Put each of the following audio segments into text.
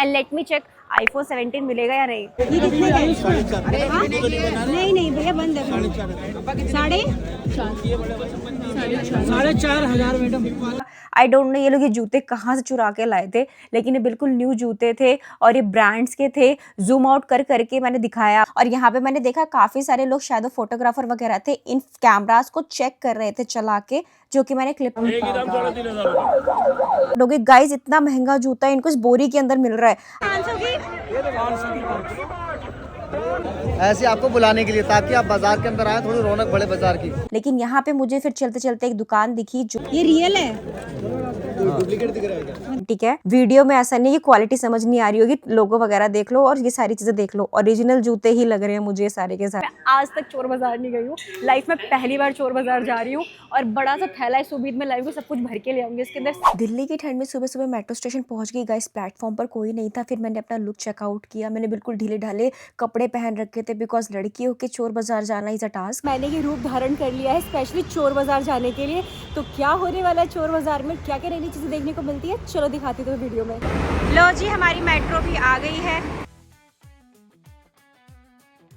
And let me check iPhone 17 मिलेगा या नहीं। ये कितने का है? नहीं भैया बंद है। साढ़े चार हजार मैडम। आई डोंट नो ये लोग ये जूते कहाँ से चुरा के लाए थे, लेकिन ये बिल्कुल न्यू जूते थे और ये ब्रांड्स के थे। जूम आउट कर करके मैंने दिखाया और यहाँ पे मैंने देखा काफी सारे लोग शायद फोटोग्राफर वगैरह थे, इन कैमरास को चेक कर रहे थे चला के, जो कि मैंने क्लिप में गाइस इतना महंगा जूता इनको इस बोरी के अंदर मिल रहा है। ऐसे आपको बुलाने के लिए ताकि आप बाजार के अंदर आए, थोड़ी रौनक बढ़े बाजार की। लेकिन यहाँ पे मुझे फिर चलते चलते एक दुकान दिखी जो ये रियल है, डुप्लीकेट दिख रहा है क्या? ठीक है, वीडियो में ऐसा नहीं कि क्वालिटी समझ नहीं आ रही होगी, लोगो वगैरह देख लो और ये सारी चीजें देख लो, ओरिजिनल जूते ही लग रहे हैं मुझे सारे के सारे। मैं आज तक चोर बाजार नहीं गई हूँ, लाइफ में पहली बार चोर बाजार जा रही हूँ और बड़ा सा थैला है सुबीद में लाई हूँ, सब कुछ भर के ले आऊंगी इसके अंदर। दिल्ली की ठंड में सुबह सुबह मेट्रो स्टेशन पहुंच गई गाइस, प्लेटफॉर्म पर कोई नहीं था। फिर मैंने अपना लुक चेकआउट किया, मैंने बिल्कुल ढीले ढाले कपड़े पहन रखे थे बिकॉज लड़की होके चोर बाजार जाना इज अ टास्क। मैंने ये रूप धारण कर लिया है स्पेशली चोर बाजार जाने के लिए। तो क्या होने वाला है चोर बाजार में, क्या क्या नई नई चीजें देखने को मिलती है, चलो दिखाती हूँ वीडियो में। लो जी हमारी मेट्रो भी आ गई है।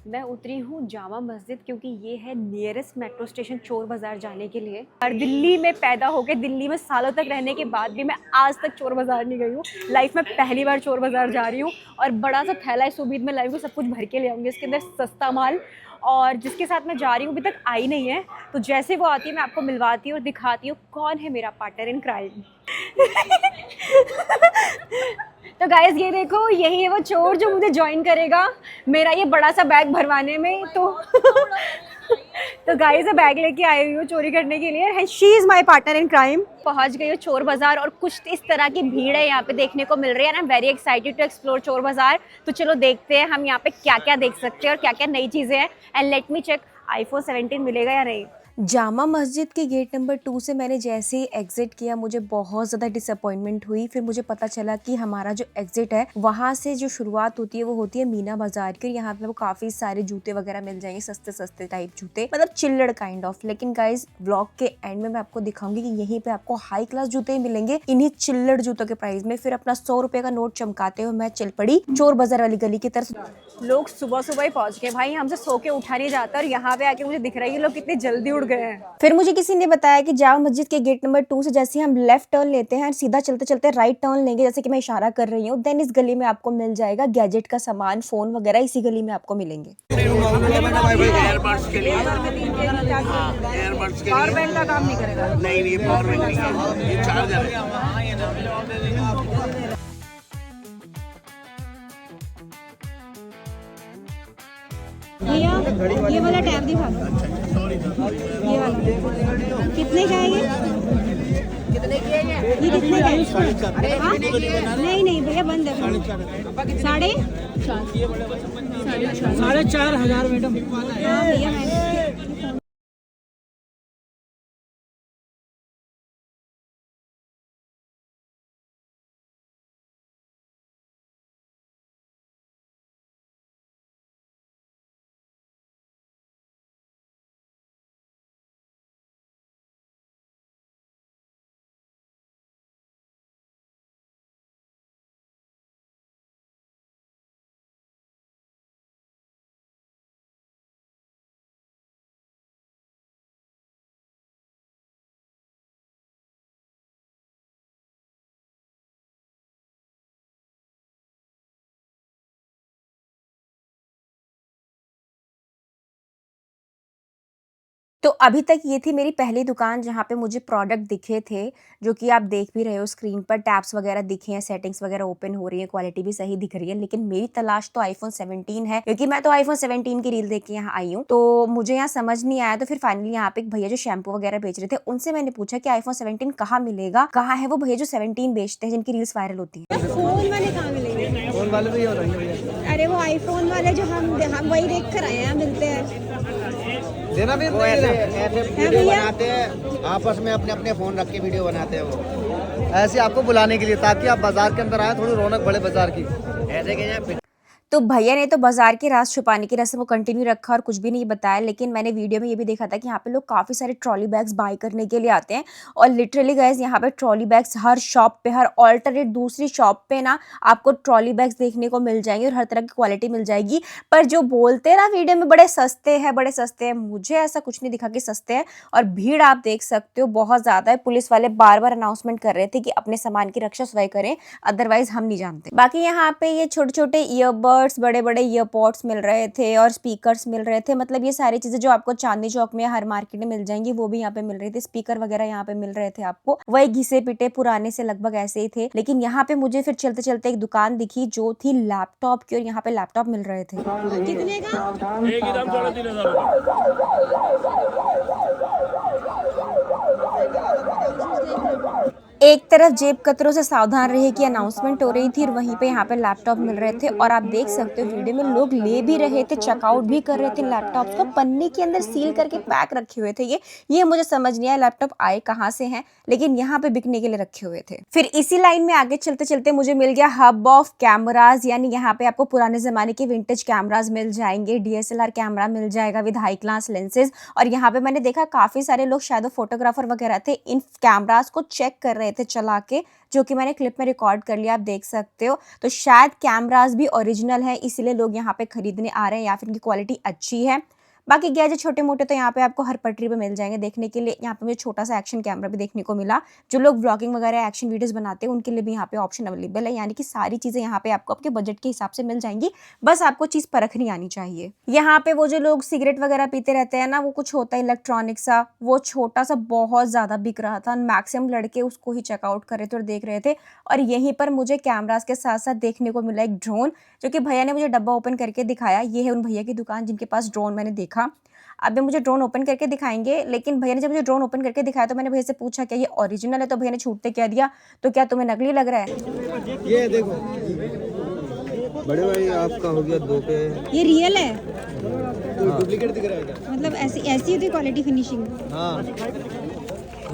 मैं उतरी हूँ जामा मस्जिद क्योंकि ये है नियरेस्ट मेट्रो स्टेशन चोर बाजार जाने के लिए। और दिल्ली में पैदा होके दिल्ली में सालों तक रहने के बाद भी मैं आज तक चोर बाजार नहीं गई हूँ, लाइफ में पहली बार चोर बाजार जा रही हूँ और बड़ा सा थैला है सुबीद में लाई हूँ, सब कुछ भर के ले आऊँगी इसके अंदर सस्ता माल। और जिसके साथ मैं जा रही हूँ अभी तक आई नहीं है, तो जैसे वो आती है मैं आपको मिलवाती हूँ और दिखाती हूँ कौन है मेरा पार्टनर इन क्राइम। तो गाइस ये देखो, यही है वो चोर जो मुझे ज्वाइन करेगा मेरा ये बड़ा सा बैग भरवाने में। तो गाइस बैग लेके आई हुई हूँ चोरी करने के लिए and she is my partner in crime. पहुंच गई हूँ चोर बाजार और कुछ इस तरह की भीड़ है यहाँ पे देखने को मिल रही है ना, वेरी एक्साइटेड टू एक्सप्लोर चोर बाजार। तो चलो देखते हैं हम यहाँ पे क्या क्या देख सकते हैं और क्या क्या नई चीजें हैं and let me check iPhone 17 मिलेगा या नहीं। जामा मस्जिद के गेट नंबर 2 से मैंने जैसे ही एग्जिट किया मुझे बहुत ज़्यादा डिसअपॉइंटमेंट हुई। फिर मुझे पता चला कि हमारा जो एग्जिट है वहाँ से जो शुरुआत होती है वो होती है मीना बाजार की। यहाँ पे वो काफ़ी सारे जूते वगैरह मिल जाएंगे, सस्ते सस्ते टाइप जूते, मतलब चिल्लड़ काइंड ऑफ। लेकिन गाइज ब्लॉग के एंड में मैं आपको दिखाऊंगी कि यहीं पे आपको हाई क्लास जूते ही मिलेंगे इन्हीं चिल्लड़ जूतों के प्राइस में। फिर अपना 100 रुपए का नोट चमकाते हुए मैं चल पड़ी चोर बाजार वाली गली की तरफ। लोग सुबह सुबह ही पहुंच गए भाई, हमसे सो के उठा नहीं जाता और यहाँ पे आके मुझे दिख रहा है ये लोग कितने जल्दी उठ गए हैं। फिर मुझे किसी ने बताया कि जामा मस्जिद के गेट नंबर 2 से जैसे हम लेफ्ट टर्न लेते हैं सीधा चलते चलते राइट टर्न लेंगे, जैसे कि मैं इशारा कर रही हूँ, देन इस गली में आपको मिल जाएगा गैजेट का सामान, फोन वगैरह इसी गली में आपको मिलेंगे। पावर बैंक का काम नहीं करेगा। नहीं पावर बैंक नहीं, ये चार्जर है। भैया ये वाला टैब दिखा दो, ये वाला कितने का है ये? ये कितने का है? हाँ? नहीं भैया बंद है। साढ़े चार हजार मैडम। हाँ भैया तो अभी तक ये थी मेरी पहली दुकान जहाँ पे मुझे प्रोडक्ट दिखे थे, जो कि आप देख भी रहे हो स्क्रीन पर, टैब्स वगैरह दिखे हैं, सेटिंग्स वगैरह ओपन हो रही है, क्वालिटी भी सही दिख रही है। लेकिन मेरी तलाश तो iPhone 17 है, क्योंकि मैं तो iPhone 17 की रील देख के यहाँ आई हूँ। तो मुझे यहाँ समझ नहीं आया, तो फिर फाइनली यहाँ पे एक भैया जो शैम्पू वगैरह बेच रहे थे उनसे मैंने पूछा कि iPhone 17 कहाँ मिलेगा, कहाँ है वो भैया जो 17 बेचते हैं जिनकी रील्स वायरल होती है। फोन वाले कहाँ मिलेंगे? फोन वाले भी हो रही है। अरे वो आईफोन वाले जो हम वही देख कर आए हैं, मिलते हैं देना भी ऐसे वीडियो बनाते हैं आपस में, अपने अपने फोन रख के वीडियो बनाते हैं वो, ऐसे आपको बुलाने के लिए ताकि आप बाजार के अंदर आए, थोड़ी रौनक बढ़े बाजार की। ऐसे तो भैया ने तो बाजार के राज छुपाने की रस्म को कंटिन्यू रखा और कुछ भी नहीं बताया, लेकिन मैंने वीडियो में ये भी देखा था कि यहाँ पे लोग काफ़ी सारे ट्रॉली बैग्स बाय करने के लिए आते हैं। और लिटरली गाइस यहाँ पे ट्रॉली बैग्स हर शॉप पे, हर ऑल्टरनेट दूसरी शॉप पे ना आपको ट्रॉली बैग्स देखने को मिल जाएंगे और हर तरह की क्वालिटी मिल जाएगी। पर जो बोलते हैं ना वीडियो में बड़े सस्ते हैं, बड़े सस्ते हैं, मुझे ऐसा कुछ नहीं दिखा कि सस्ते हैं। और भीड़ आप देख सकते हो बहुत ज़्यादा है। पुलिस वाले बार बार अनाउंसमेंट कर रहे थे कि अपने सामान की रक्षा स्वयं करें, अदरवाइज हम नहीं जानते। बाकी यहाँ पे ये छोटे छोटे ईयरबड्स, बड़े बड़े ईयरपॉड्स मिल रहे थे और स्पीकर्स मिल रहे थे। मतलब ये सारी चीजें जो आपको चांदनी चौक में हर मार्केट में मिल जाएंगी वो भी यहाँ पे मिल रही थी। स्पीकर वगैरह यहाँ पे मिल रहे थे आपको, वही घिसे पिटे पुराने से लगभग ऐसे ही थे। लेकिन यहाँ पे मुझे फिर चलते चलते एक दुकान दिखी जो थी लैपटॉप की, और यहाँ पे लैपटॉप मिल रहे थे। कितने का? एकदम 3,500। एक तरफ जेब कतरों से सावधान रहे की अनाउंसमेंट हो रही थी और वहीं पे यहाँ पे लैपटॉप मिल रहे थे। और आप देख सकते हो वीडियो में लोग ले भी रहे थे, चेकआउट भी कर रहे थे लैपटॉप्स को। पन्नी के अंदर सील करके पैक रखे हुए थे। ये मुझे समझ नहीं आया लैपटॉप आए कहाँ से हैं, लेकिन यहाँ पे बिकने के लिए रखे हुए थे। फिर इसी लाइन में आगे चलते चलते मुझे मिल गया हब ऑफ कैमराज, यानी यहाँ पे आपको पुराने जमाने के विंटेज कैमराज मिल जाएंगे। DSLR कैमरा मिल जाएगा विद हाई क्लास लेंसेज। और यहाँ पे मैंने देखा काफी सारे लोग शायद फोटोग्राफर वगैरह थे, इन कैमराज को चेक कर रहे थे चला के, जो कि मैंने क्लिप में रिकॉर्ड कर लिया, आप देख सकते हो। तो शायद कैमराज भी ओरिजिनल है, इसलिए लोग यहाँ पे खरीदने आ रहे हैं या फिर इनकी क्वालिटी अच्छी है। बाकी गैजेट छोटे मोटे तो यहाँ पे आपको हर पटरी पे मिल जाएंगे देखने के लिए। यहाँ पे मुझे छोटा सा एक्शन कैमरा भी देखने को मिला। जो लोग व्लॉगिंग वगैरह एक्शन वीडियोस बनाते हैं उनके लिए भी यहाँ पे ऑप्शन अवेलेबल है, यानी कि सारी चीजें यहाँ पे आपको आपके बजट के हिसाब से मिल जाएंगी। बस आपको चीज परखनी आनी चाहिए। यहाँ पे वो जो लोग सिगरेट वगैरह पीते रहते हैं ना, वो कुछ होता है इलेक्ट्रॉनिक सा, वो छोटा सा बहुत ज्यादा बिक रहा था। मैक्सिमम लड़के उसको ही चेकआउट कर रहे थे और देख रहे थे। और यहीं पर मुझे कैमराज के साथ साथ देखने को मिला एक ड्रोन, जो कि भैया ने मुझे डब्बा ओपन करके दिखाया। ये है उन भैया की दुकान जिनके पास ड्रोन मैंने देखा। अभी मुझे ड्रोन ओपन करके दिखाएंगे, लेकिन भैया ने जब मुझे ड्रोन ओपन करके दिखाया तो मैंने भैया से पूछा क्या ये ओरिजिनल है, तो भैया ने छूटते क्या दिया, तो क्या तुम्हें नकली लग रहा है? ये देखो बड़े भाई, आपका हो गया 2 पे। ये रियल है? डुप्लीकेट दिख रहा है क्या? मतलब ऐसी होती क्वालिटी फिनिशिंग? हाँ,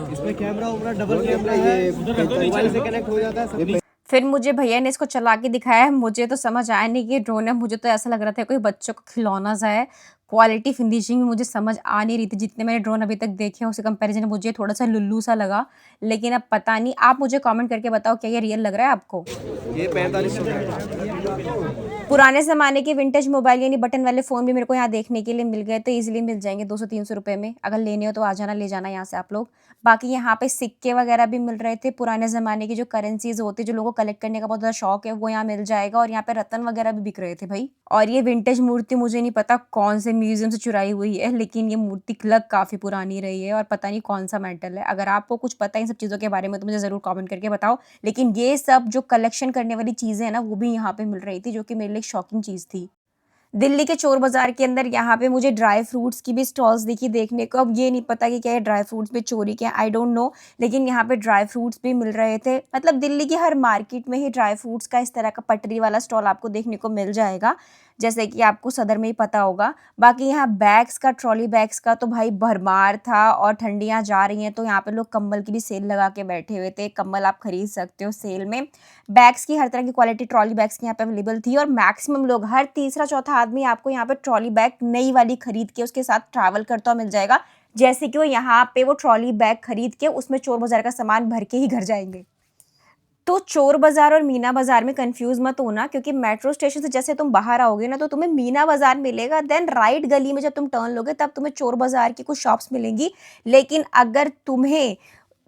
इसमें कैमरा उमरा डबल कैमरा है, मोबाइल से कनेक्ट हो जाता है। फिर मुझे भैया ने इसको चला के दिखाया। मुझे तो समझ आया नहीं कि ड्रोन है, मुझे तो ऐसा लग रहा था कोई बच्चों को खिलौना सा है। क्वालिटी फिनिशिंग मुझे समझ आ नहीं रही थी। जितने मैंने ड्रोन अभी तक देखे हैं उसके कंपैरिजन में मुझे थोड़ा सा लुल्लू सा लगा, लेकिन अब पता नहीं। आप मुझे कमेंट करके बताओ क्या ये रियल लग रहा है आपको? ये 4500। पुराने ज़माने के विंटेज मोबाइल यानी बटन वाले फ़ोन भी मेरे को यहाँ देखने के लिए मिल गए, तो इजीली मिल जाएंगे 200-300 रुपये में। अगर लेने हो तो आ जाना, ले जाना यहाँ से आप लोग। बाकी यहाँ पे सिक्के वगैरह भी मिल रहे थे, पुराने ज़माने की जो करेंसीज होती है, जो लोगों को कलेक्ट करने का बहुत ज़्यादा शौक है, वो यहाँ मिल जाएगा। और यहाँ पे रतन वगैरह भी बिक रहे थे भाई। और ये विंटेज मूर्ति मुझे नहीं पता कौन से म्यूजियम से चुराई हुई है, लेकिन ये मूर्ति लग काफ़ी पुरानी रही है और पता नहीं कौन सा मेटल है। अगर आपको कुछ पता है इन सब चीज़ों के बारे में तो मुझे ज़रूर कमेंट करके बताओ। लेकिन ये सब जो कलेक्शन करने वाली चीज़ें हैं ना, वो भी यहाँ पे मिल रही थी, जो कि मेरे लिए शॉकिंग चीज़ थी। दिल्ली के चोर बाजार के अंदर यहाँ पे मुझे ड्राई फ्रूट्स की भी स्टॉल्स दिखी देखने को। अब ये नहीं पता कि क्या ये ड्राई फ्रूट्स में चोरी क्या, आई डोंट नो, लेकिन यहाँ पे ड्राई फ्रूट्स भी मिल रहे थे। मतलब दिल्ली की हर मार्केट में ही ड्राई फ्रूट्स का इस तरह का पटरी वाला स्टॉल आपको देखने को मिल जाएगा, जैसे कि आपको सदर में ही पता होगा। बाकी यहाँ बैग्स का, ट्रॉली बैग्स का तो भाई भरमार था। और ठंडियाँ जा रही हैं तो यहाँ पे लोग कंबल की भी सेल लगा के बैठे हुए थे। कंबल आप खरीद सकते हो सेल में। बैग्स की हर तरह की क्वालिटी ट्रॉली बैग्स की यहाँ पे अवेलेबल थी। और मैक्सिमम लोग, हर तीसरा चौथा आदमी आपको यहाँ पे ट्रॉली बैग नई वाली खरीद के उसके साथ ट्रैवल करता हुआ मिल जाएगा। जैसे कि वो यहाँ पे वो ट्रॉली बैग खरीद के उसमें चोर बाजार का सामान भर के ही घर जाएंगे। तो चोर बाजार और मीना बाजार में कंफ्यूज मत होना, क्योंकि मेट्रो स्टेशन से जैसे तुम बाहर आओगे ना तो तुम्हें मीना बाजार मिलेगा। देन राइट गली में जब तुम टर्न लोगे तब तुम्हें चोर बाजार की कुछ शॉप्स मिलेंगी। लेकिन अगर तुम्हें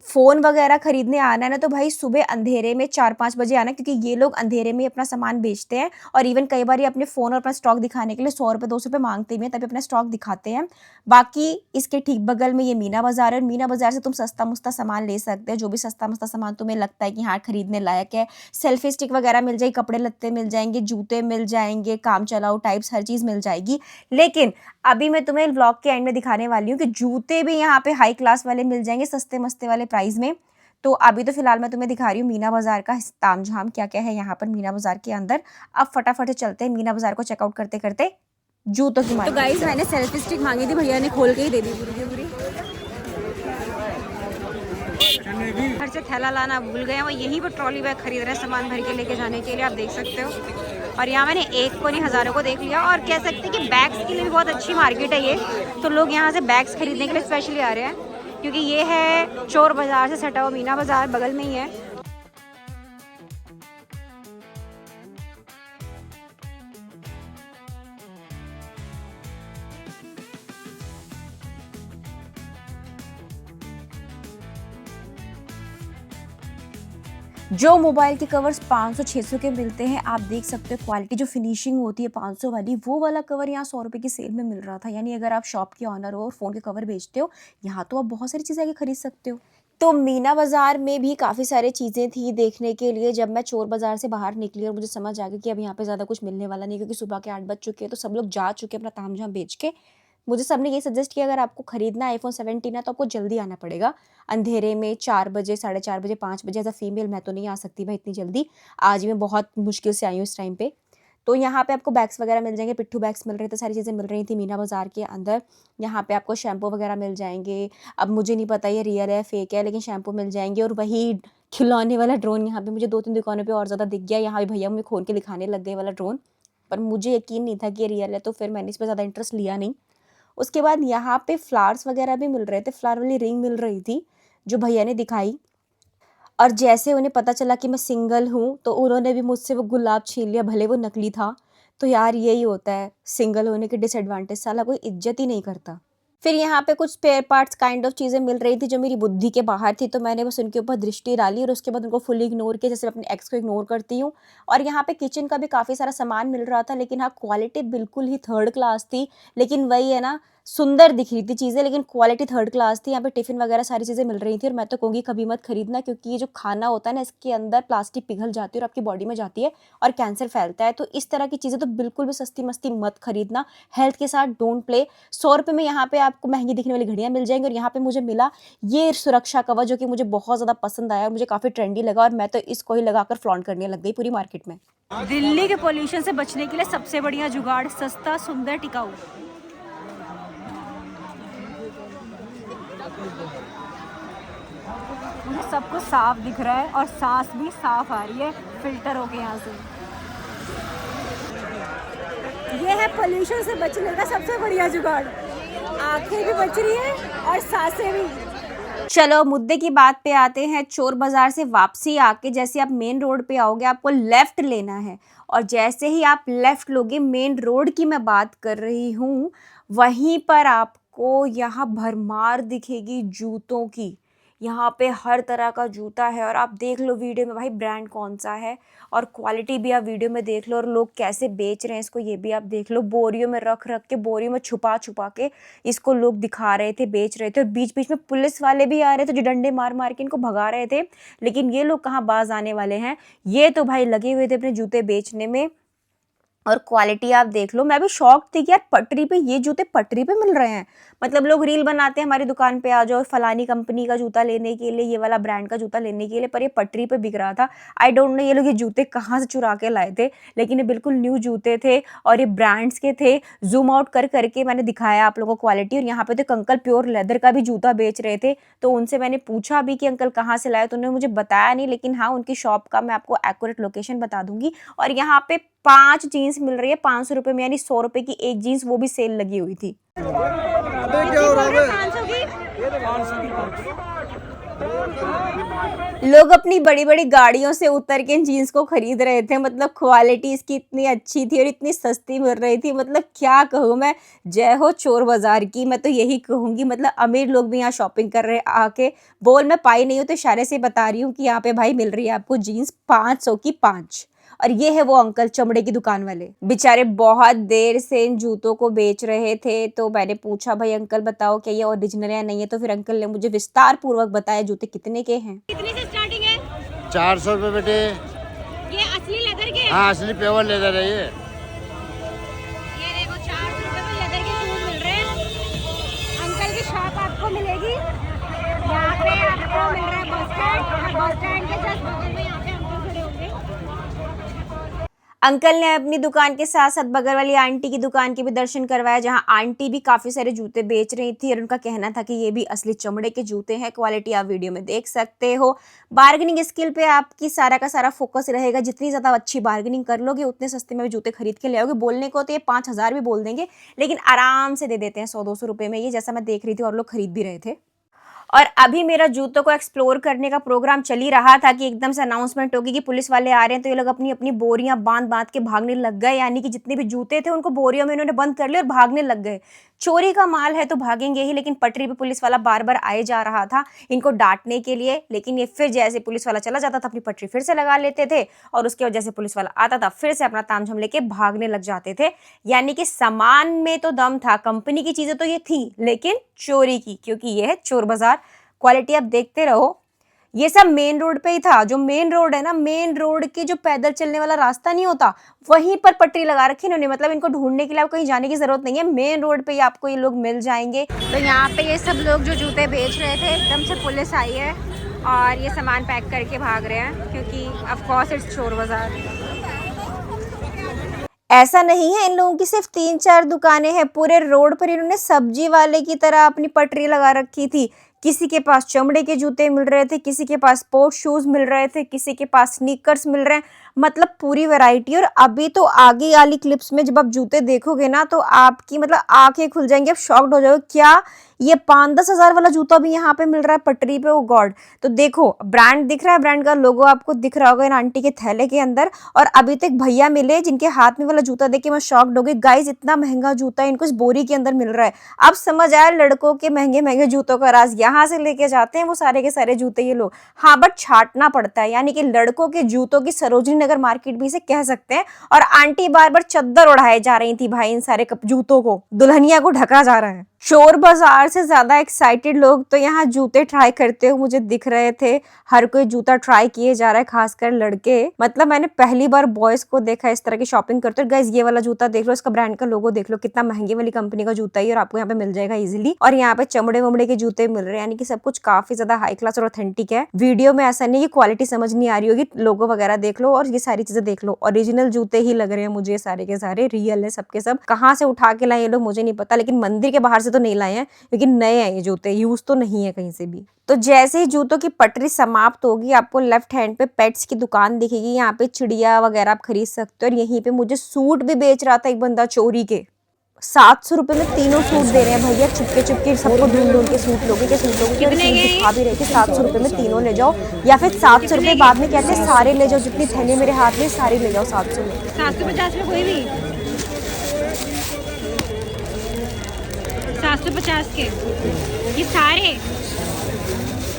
फ़ोन वगैरह खरीदने आना है ना तो भाई सुबह अंधेरे में 4-5 बजे आना, क्योंकि ये लोग अंधेरे में अपना सामान बेचते हैं। और इवन कई बार ये अपने फ़ोन और अपना स्टॉक दिखाने के लिए 100 रुपये 200 रुपये मांगते भी हैं, तभी अपना स्टॉक दिखाते हैं। बाकी इसके ठीक बगल में ये मीना बाजार है। मीना बाजार से तुम सस्ता मुस्ता सामान ले सकते हो, जो भी सस्ता मुस्ता सामान तुम्हें लगता है कि हाँ खरीदने लायक है। सेल्फी स्टिक वगैरह मिल जाएगी, कपड़े लत्ते मिल जाएंगे, जूते मिल जाएंगे, काम चलाओ टाइप्स हर चीज़ मिल जाएगी। लेकिन अभी मैं तुम्हें व्लॉग के एंड में दिखाने वाली हूँ कि जूते भी यहाँ पे हाई क्लास वाले मिल जाएंगे, सस्ते मस्ते वाले प्राइस में। तो अभी तो फिलहाल मैं तुम्हें दिखा रही हूँ मीना बाजार का तामझाम क्या क्या है यहाँ पर मीना बाजार के अंदर। अब फटाफट से चलते हैं मीना बाजार को चेकआउट करते करते जूतों की मार्केट। तो गाइस मैंने सेल्फी स्टिक मांगी थी, भैया ने खोल के ही दे दी पूरी की पूरी। घर से थैला लाना भूल गए, वो यहीं पर ट्रॉली बैग खरीद रहे हैं सामान भर के लेके जाने के लिए, आप देख सकते हो। और यहाँ मैंने एक को नहीं हज़ारों को देख लिया। और कह सकते हैं कि बैग्स के लिए भी बहुत अच्छी मार्केट है ये, तो लोग यहाँ से बैग्स खरीदने के लिए स्पेशली आ रहे हैं, क्योंकि ये है चोर बाज़ार से सटा हुआ मीना बाज़ार, बगल में ही है। जो मोबाइल के कवर्स 500-600 के मिलते हैं, आप देख सकते हो क्वालिटी जो फिनिशिंग होती है 500 वाली, वो वाला कवर यहाँ 100 रुपये की सेल में मिल रहा था। यानी अगर आप शॉप के ऑनर हो और फ़ोन के कवर बेचते हो, यहाँ तो आप बहुत सारी चीज़ें आगे खरीद सकते हो। तो मीना बाज़ार में भी काफ़ी सारी चीज़ें थी देखने के लिए। जब मैं चोर बाज़ार से बाहर निकली और मुझे समझ आ गया कि अब यहाँ पे ज़्यादा कुछ मिलने वाला नहीं, क्योंकि सुबह के 8 बज चुके हैं, तो सब लोग जा चुके हैं अपना ताम झाम बेच के। मुझे सबने ये सजेस्ट किया अगर आपको खरीदना है iPhone 17 है तो आपको जल्दी आना पड़ेगा। अंधेरे में 4 बजे, 4:30 बजे, 5 बजे, एज़ अ फीमेल मैं तो नहीं आ सकती भाई इतनी जल्दी। आज मैं बहुत मुश्किल से आई हूँ इस टाइम पे। तो यहाँ पे आपको बैग्स वगैरह मिल जाएंगे, पिट्ठू बैग्स मिल रहे थे, सारी चीज़ें मिल रही थी मीना बाज़ार के अंदर। यहाँ पे आपको शैम्पू वगैरह मिल जाएंगे। अब मुझे नहीं पता ये रियल है फेक है, लेकिन शैम्पू मिल जाएंगे। और वही खिलौने वाला ड्रोन यहाँ पे मुझे 2-3 दुकानों पे और ज़्यादा दिख गया। यहाँ भी भैया मुझे खोल के दिखाने लग गए वाला ड्रोन, पर मुझे यकीन नहीं था कि ये रियल है, तो फिर मैंने इस पर ज़्यादा इंटरेस्ट लिया नहीं। उसके बाद यहाँ पे फ्लावर्स वगैरह भी मिल रहे थे, फ्लावर वाली रिंग मिल रही थी जो भैया ने दिखाई। और जैसे उन्हें पता चला कि मैं सिंगल हूँ, तो उन्होंने भी मुझसे वो गुलाब छीन लिया, भले वो नकली था। तो यार यही होता है सिंगल होने के डिसएडवांटेज, साला कोई इज्जत ही नहीं करता। फिर यहाँ पे कुछ स्पेयर पार्ट्स काइंड ऑफ चीज़ें मिल रही थी जो मेरी बुद्धि के बाहर थी, तो मैंने बस उनके ऊपर दृष्टि डाली और उसके बाद उनको फुली इग्नोर किया, जैसे मैं अपने एक्स को इग्नोर करती हूँ। और यहाँ पे किचन का भी काफ़ी सारा सामान मिल रहा था, लेकिन हाँ क्वालिटी बिल्कुल ही थर्ड क्लास थी। लेकिन वही है ना, सुंदर दिख रही थी चीज़ें, लेकिन क्वालिटी थर्ड क्लास थी। यहाँ पे टिफ़िन वगैरह सारी चीज़ें मिल रही थी, और मैं तो कहूँगी कभी मत खरीदना, क्योंकि ये जो खाना होता है ना, इसके अंदर प्लास्टिक पिघल जाती है और आपकी बॉडी में जाती है और कैंसर फैलता है। तो इस तरह की चीज़ें तो बिल्कुल भी सस्ती मस्ती मत खरीदना, हेल्थ के साथ डोंट प्ले। 100 रुपये में यहाँ पे आपको महंगी दिखने वाली घड़ियाँ मिल जाएंगी। और यहाँ पे मुझे मिला ये सुरक्षा कवच, जो कि मुझे बहुत ज़्यादा पसंद आया और मुझे काफ़ी ट्रेंडी लगा, और मैं तो इसको ही लगाकर फ्लॉन्ट करने लग गई पूरी मार्केट में। दिल्ली के पोल्यूशन से बचने के लिए सबसे बढ़िया जुगाड़, सस्ता, सुंदर, टिकाऊ। मुझे सब कुछ साफ दिख रहा है और सांस भी साफ आ रही है फिल्टर होके यहाँ से। ये है पोल्यूशन से बचने का सबसे बढ़िया जुगाड़, आंखें भी बच रही है और सांसें भी। चलो मुद्दे की बात पे आते हैं। चोर बाज़ार से वापसी आके जैसे आप मेन रोड पे आओगे, आपको लेफ़्ट लेना है, और जैसे ही आप लेफ़्ट लोगे, मेन रोड की मैं बात कर रही हूँ, वहीं पर आपको यहाँ भरमार दिखेगी जूतों की। यहाँ पे हर तरह का जूता है, और आप देख लो वीडियो में भाई ब्रांड कौन सा है, और क्वालिटी भी आप वीडियो में देख लो, और लोग कैसे बेच रहे हैं इसको ये भी आप देख लो। बोरियों में रख रख के, बोरियों में छुपा छुपा के इसको लोग दिखा रहे थे, बेच रहे थे। और बीच बीच में पुलिस वाले भी आ रहे थे जो डंडे मार मार के इनको भगा रहे थे, लेकिन ये लोग कहाँ बाज आने वाले हैं। ये तो भाई लगे हुए थे अपने जूते बेचने में। और क्वालिटी आप देख लो, मैं भी शॉक थी कि यार पटरी पे ये जूते पटरी पे मिल रहे हैं। मतलब लोग रील बनाते हैं हमारी दुकान पे आ जाओ फलानी कंपनी का जूता लेने के लिए, ये वाला ब्रांड का जूता लेने के लिए, पर ये पटरी पे बिक रहा था। आई डोंट नो ये लोग ये जूते कहाँ से चुरा के लाए थे, लेकिन ये बिल्कुल न्यू जूते थे और ये ब्रांड्स के थे। जूम आउट कर करके मैंने दिखाया आप लोगों को क्वालिटी। और यहाँ पे तो अंकल प्योर लेदर का भी जूता बेच रहे थे, तो उनसे मैंने पूछा भी कि अंकल कहाँ से लाए, तो उन्होंने मुझे बताया नहीं, लेकिन हाँ उनकी शॉप का मैं आपको एक्यूरेट लोकेशन बता दूंगी। और यहाँ पे 5 जीन्स मिल रही है 500 रुपये में, यानी 100 रुपये की एक जीन्स, वो भी सेल लगी हुई थी। लोग अपनी बड़ी बड़ी गाड़ियों से उतर के इन जीन्स को खरीद रहे थे। मतलब क्वालिटी इसकी इतनी अच्छी थी और इतनी सस्ती मिल रही थी, मतलब क्या कहूँ मैं। जय हो चोर बाजार की, मैं तो यही कहूँगी। मतलब अमीर लोग भी यहाँ शॉपिंग कर रहे हैं आके। बोल मैं पाई नहीं हूँ तो इशारे से बता रही हूँ कि यहाँ पे भाई मिल रही है आपको जीन्स 500 की 5। और ये है वो अंकल चमड़े की दुकान वाले, बेचारे बहुत देर से इन जूतों को बेच रहे थे। तो मैंने पूछा भाई अंकल बताओ क्या ये ओरिजिनल है नहीं है, तो फिर अंकल ने मुझे विस्तार पूर्वक बताया जूते कितने के हैं। कितने से स्टार्टिंग है? 400 रुपये बेटे। ये असली लेदर के? हाँ असली प्योर लेदर है ये। देखो 400 रुपये में लेदर के शूज मिल रहे हैं। अंकल की शॉप आपको मिलेगी यहाँ पे, आपको मिल रहा है बस स्टैंड, और बस स्टैंड के जस्ट बगल में यहाँ पे अंकल खड़े होंगे। अंकल ने अपनी दुकान के साथ साथ बगल वाली आंटी की दुकान के भी दर्शन करवाया, जहां आंटी भी काफी सारे जूते बेच रही थी और उनका कहना था कि ये भी असली चमड़े के जूते हैं। क्वालिटी आप वीडियो में देख सकते हो। बार्गेनिंग स्किल पे आपकी सारा का सारा फोकस रहेगा। जितनी ज्यादा अच्छी बार्गेनिंग कर लोगे उतने सस्ते में भी जूते खरीद के ले आओगे। बोलने को तो ये 5,000 भी बोल देंगे, लेकिन आराम से दे देते हैं 100-200 रुपए में, ये जैसा मैं देख रही थी और लोग खरीद भी रहे थे। और अभी मेरा जूतों को एक्सप्लोर करने का प्रोग्राम चल ही रहा था कि एकदम से अनाउंसमेंट होगी कि पुलिस वाले आ रहे हैं, तो ये लोग अपनी अपनी बोरियां बांध बांध के भागने लग गए। यानी कि जितने भी जूते थे उनको बोरियों में इन्होंने बंद कर लिया और भागने लग गए। चोरी का माल है तो भागेंगे ही, लेकिन पटरी पे पुलिस वाला बार बार आए जा रहा था इनको डांटने के लिए, लेकिन ये फिर जैसे पुलिस वाला चला जाता था अपनी पटरी फिर से लगा लेते थे और उसके वजह से पुलिस वाला आता था फिर से अपना तामझाम लेके भागने लग जाते थे। यानी कि सामान में तो दम था, कंपनी की चीजें तो ये थी, लेकिन चोरी की, क्योंकि ये है चोर बाजार। क्वालिटी आप देखते रहो। ये सब मेन रोड पे ही था। जो मेन रोड है ना, मेन रोड के जो पैदल चलने वाला रास्ता नहीं होता, वहीं पर पटरी लगा रखी इन्होंने। मतलब इनको ढूंढने के लिए आपको कहीं जाने की जरूरत नहीं है, मेन रोड पे ही आपको ये लोग मिल जाएंगे। तो यहाँ पे ये सब लोग जो जूते बेच रहे थे, एकदम से पुलिस आई है और ये सामान पैक करके भाग रहे हैं, क्योंकि ऑफ कोर्स इट्स चोर बाजार। ऐसा नहीं है इन लोगों की सिर्फ 3-4 दुकानें हैं, पूरे रोड पर इन्होंने सब्जी वाले की तरह अपनी पटरी लगा रखी थी। किसी के पास चमड़े के जूते मिल रहे थे, किसी के पास स्पोर्ट्स शूज मिल रहे थे, किसी के पास स्नीकर्स मिल रहे हैं, मतलब पूरी वैरायटी। और अभी तो आगे वाली क्लिप्स में जब आप जूते देखोगे ना तो आपकी मतलब आंखें खुल जाएंगी, आप शॉक्ड हो जाओगे, क्या ये 5-10 हजार वाला जूता भी यहाँ पे मिल रहा है पटरी पे, ओ गॉड। तो देखो ब्रांड दिख रहा है, ब्रांड का लोगो आपको दिख रहा होगा इन आंटी के थैले के अंदर। और अभी तक भैया मिले जिनके हाथ में वाला जूता देख के मैं शॉक्ड हो गई। गाइस इतना महंगा जूता इनको इस बोरी के अंदर मिल रहा है। अब समझ आया लड़कों के महंगे महंगे जूतों का राज। यहाँ से लेके जाते हैं वो सारे के सारे जूते ये लोग। हाँ बट छाटना पड़ता है, यानी कि लड़कों के जूतों की सरोजनी नगर मार्केट भी इसे कह सकते हैं। और आंटी बार बार चद्दर उड़ाए जा रही थी भाई, इन सारे जूतों को दुल्हनिया को ढका जा रहा है। चोर बाजार से ज्यादा एक्साइटेड लोग तो यहाँ जूते ट्राई करते हुए मुझे दिख रहे थे। हर कोई जूता ट्राई किए जा रहा है, खासकर लड़के। मतलब मैंने पहली बार बॉयज को देखा इस तरह की शॉपिंग करते हुए। गाइस ये वाला जूता देख लो, इसका ब्रांड का लोगो देख लो, कितना महंगी वाली कंपनी का जूता है और आपको यहाँ पे मिल जाएगा इजिली। और यहाँ पे चमड़े वमड़े के जूते मिल रहे हैं, यानी कि सब कुछ काफी ज्यादा हाई क्लास और ऑथेंटिक है। वीडियो में ऐसा नहीं कि क्वालिटी समझ नहीं आ रही होगी, लोगो वगैरह देख लो और ये सारी चीजें देख लो। ओरिजिनल जूते ही लग रहे हैं मुझे, सारे के सारे रियल है सबके सब। कहाँ से उठा के लाए ये लोग मुझे नहीं पता, लेकिन मंदिर के बाहर से तो नहीं लाए हैं, क्योंकि नए हैं ये जूते, यूज तो नहीं है कहीं से भी। तो जैसे ही जूतों की पटरी समाप्त होगी आपको लेफ्ट हैंड पे पेट्स की दुकान दिखेगी। यहाँ पे चिड़िया वगैरह आप खरीद सकते हो। और यहीं पे मुझे सूट भी बेच रहा था एक बंदा चोरी के। 700 रुपए में तीनों सूट दे रहे हैं भैया। चुपके चुपके सबको ढूंढ ढूंढ के सूट लोगे के सूट लोगे, दिखा भी रहे थे 700 रुपए में तीनों ले जाओ, या फिर 700 रुपए बाद में कहते हैं सारे ले जाओ, जितनी थैली मेरे हाथ में सारी ले जाओ 700 में। 750 में कोई भी 750 के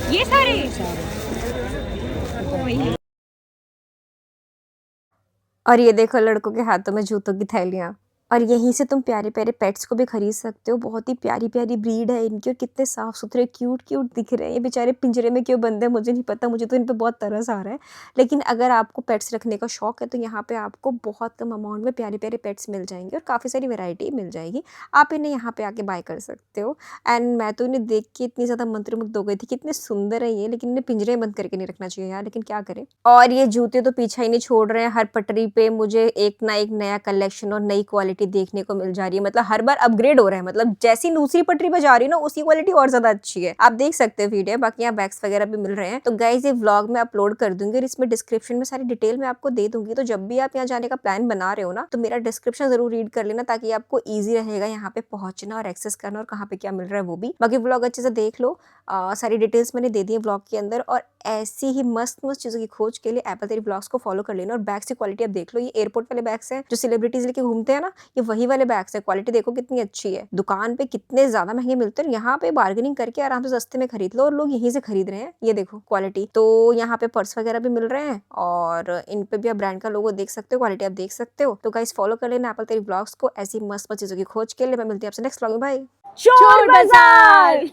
ये सारे और ये देखो लड़कों के हाथों में जूतों की थैलियां। और यहीं से तुम प्यारे प्यारे पेट्स को भी खरीद सकते हो। बहुत ही प्यारी प्यारी ब्रीड है इनकी और कितने साफ सुथरे क्यूट क्यूट दिख रहे हैं। ये बेचारे पिंजरे में क्यों बंद है मुझे नहीं पता, मुझे तो इन पे बहुत तरस आ रहा है। लेकिन अगर आपको पेट्स रखने का शौक है तो यहाँ पे आपको बहुत कम अमाउंट में प्यारे प्यारे पेट्स मिल जाएंगे और काफ़ी सारी वेराइटी मिल जाएगी। आप इन्हें यहाँ पे आके बाय कर सकते हो। एंड मैं तो इन्हें देख के इतनी ज़्यादा मंत्रमुग्ध हो गई थी, कितने सुंदर है ये। लेकिन इन्हें पिंजरे बंद करके नहीं रखना चाहिए यार, लेकिन क्या करें। और ये जूते तो पीछा ही नहीं छोड़ रहे हैं। हर पटरी पे मुझे एक ना एक नया कलेक्शन और नई क्वालिटी देखने को मिल जा रही है। मतलब हर बार अपग्रेड हो रहा है। मतलब जैसी दूसरी पटरी पे जा रही है ना उसी क्वालिटी और ज्यादा अच्छी है। आप देख सकते हो वीडियो। बाकी यहाँ बैग्स वगैरह भी मिल रहे हैं। तो गाइज ये व्लॉग में अपलोड कर दूंगी और इसमें डिस्क्रिप्शन में सारी डिटेल में आपको दे दूंगी। तो जब भी आप यहाँ जाने का प्लान बना रहे हो ना तो मेरा डिस्क्रिप्शन जरूर रीड कर लेना, ताकि आपको ईजी रहेगा यहाँ पे पहुंचना और एक्सेस करना और कहाँ पे क्या मिल रहा है वो भी। बाकी व्लॉग अच्छे से देख लो। सारी डिटेल्स मैंने दे दी है व्लॉग के अंदर। और ऐसी ही मस्त मस्त चीजों की खोज के लिए एप्पल तेरी व्लॉग्स को फॉलो कर लेना। और बैग्स की क्वालिटी आप देख लो, ये एयरपोर्ट वाले बैग्स हैं जो सेलिब्रिटीज लेके घूमते हैं ना, ये वही वाले बैग्स है। क्वालिटी देखो कितनी अच्छी है। दुकान पे कितने ज्यादा महंगे मिलते हैं, यहाँ पे बार्गेनिंग करके आराम से सस्ते में खरीद लो और लोग यहीं से खरीद रहे हैं। ये देखो क्वालिटी। तो यहाँ पे पर्स वगैरह भी मिल रहे हैं और इन पे भी आप ब्रांड का लोगो देख सकते हो, क्वालिटी आप देख सकते हो। तो गाइस फॉलो कर लेना एप्पल तेरी व्लॉग्स को ऐसी मस्त मस्त चीजों की खोज के लिए। मैं मिलती हूँ आपसे नेक्स्ट व्लॉग में। बाय। चोर बाजार।